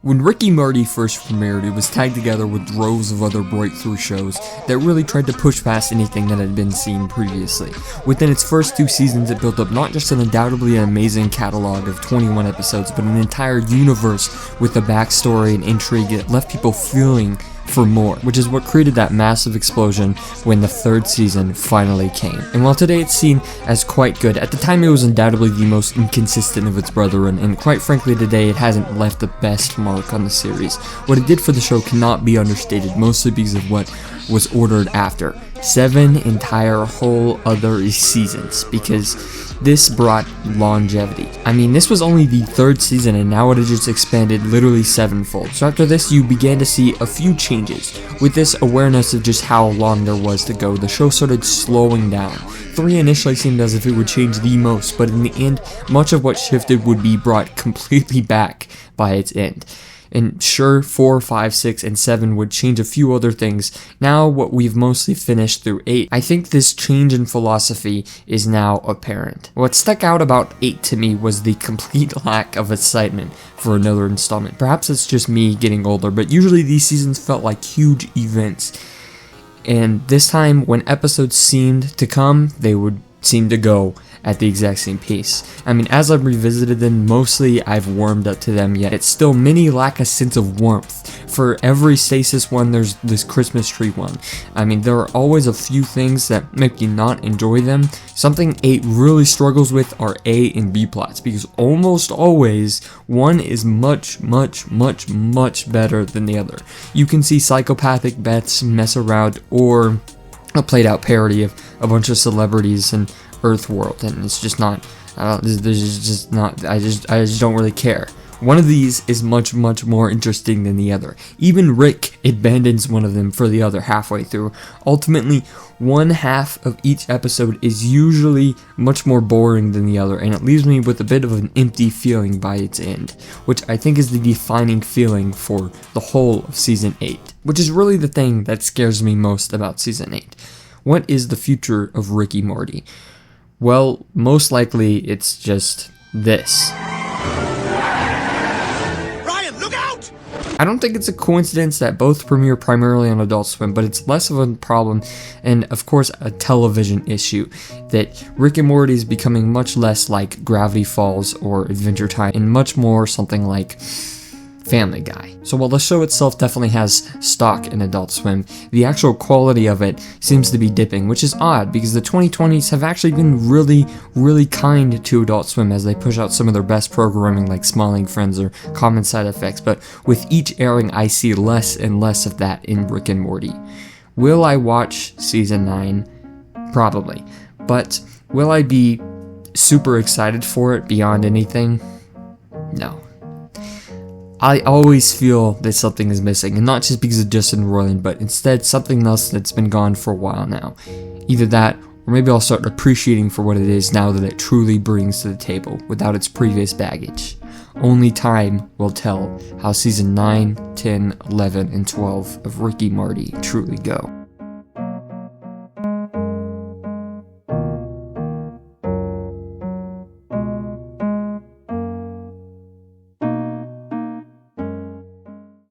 When Rick and Morty first premiered, it was tagged together with droves of other breakthrough shows that really tried to push past anything that had been seen previously. Within its first 2 seasons, it built up not just an undoubtedly amazing catalog of 21 episodes, but an entire universe with a backstory and intrigue that left people feeling for more, which is what created that massive explosion when the 3rd season finally came. And while today it's seen as quite good, at the time it was undoubtedly the most inconsistent of its brethren, and quite frankly today it hasn't left the best mark on the series. What it did for the show cannot be understated, mostly because of what was ordered after. 7 entire whole other seasons, because this brought longevity. I mean, this was only the 3rd season and now it had just expanded literally 7-fold. So after this, you began to see a few changes. With this awareness of just how long there was to go, the show started slowing down. 3 initially seemed as if it would change the most, but in the end, much of what shifted would be brought completely back by its end. And sure, 4, 5, 6, and 7 would change a few other things. Now, what we've mostly finished through 8, I think this change in philosophy is now apparent. What stuck out about 8 to me was the complete lack of excitement for another installment. Perhaps it's just me getting older, but usually these seasons felt like huge events. And this time, when episodes seemed to come, they would seem to go at the exact same pace. I mean, as I've revisited them, mostly I've warmed up to them, yet it's still many lack a sense of warmth. For every stasis one, there's this Christmas tree one. I mean, there are always a few things that make you not enjoy them. Something 8 really struggles with are A and B plots, because almost always one is much better than the other. You can see psychopathic Beths mess around, or a played out parody of a bunch of celebrities and Earthworld, and it's just not, I just don't really care. One of these is much more interesting than the other. Even Rick abandons one of them for the other halfway through. Ultimately, one half of each episode is usually much more boring than the other, and it leaves me with a bit of an empty feeling by its end, which I think is the defining feeling for the whole of Season 8, which is really the thing that scares me most about Season 8. What is the future of Rick and Morty? Well, most likely it's just this. Ryan, look out! I don't think it's a coincidence that both premiere primarily on Adult Swim, but it's less of a problem and, of course, a television issue, that Rick and Morty is becoming much less like Gravity Falls or Adventure Time and much more something like Family Guy. So while the show itself definitely has stock in Adult Swim, the actual quality of it seems to be dipping, which is odd because the 2020s have actually been really kind to Adult Swim as they push out some of their best programming like Smiling Friends or Common Side Effects, but with each airing I see less and less of that in Rick and Morty. Will I watch Season 9? Probably. But will I be super excited for it beyond anything? No. I always feel that something is missing, and not just because of Justin Roiland, but instead something else that's been gone for a while now. Either that, or maybe I'll start appreciating for what it is now that it truly brings to the table, without its previous baggage. Only time will tell how Season 9, 10, 11, and 12 of Rick and Morty truly go.